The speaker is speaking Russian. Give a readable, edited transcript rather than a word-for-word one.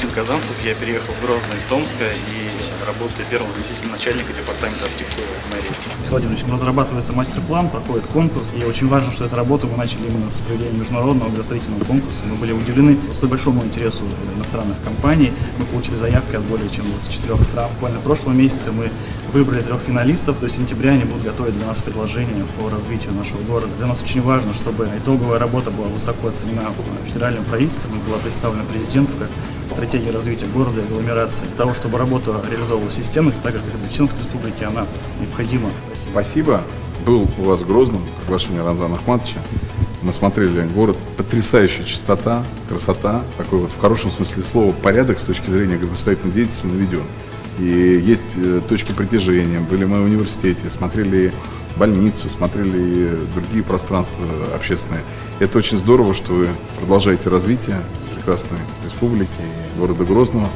Валентин Казанцев, я переехал в Грозный из Томска и работаю первым заместителем начальника департамента архитектуры мэрии. Владимирович, разрабатывается мастер-план, проходит конкурс, и очень важно, что эту работу мы начали именно с проведения международного градостроительного конкурса. Мы были удивлены столь большому интересу иностранных компаний. Мы получили заявки от более чем 24 стран. Буквально в прошлом месяце мы выбрали 3 финалистов. До сентября они будут готовить для нас предложения по развитию нашего города. Для нас очень важно, чтобы итоговая работа была высоко оценена федеральным правительством и была представлена президенту как стратегия развития города и агломерации. Для того, чтобы работа реализовывалась системно, так же, как и в Чеченской республике, она необходима. Спасибо. Был у вас в Грозном, приглашение Рамзана Ахматовича. Мы смотрели город, потрясающая чистота, красота, такой вот в хорошем смысле слова порядок с точки зрения градостроительной деятельности наведен. И есть точки притяжения. Были мы в университете, смотрели больницу, смотрели другие пространства общественные. Это очень здорово, что вы продолжаете развитие прекрасной республики и города Грозного.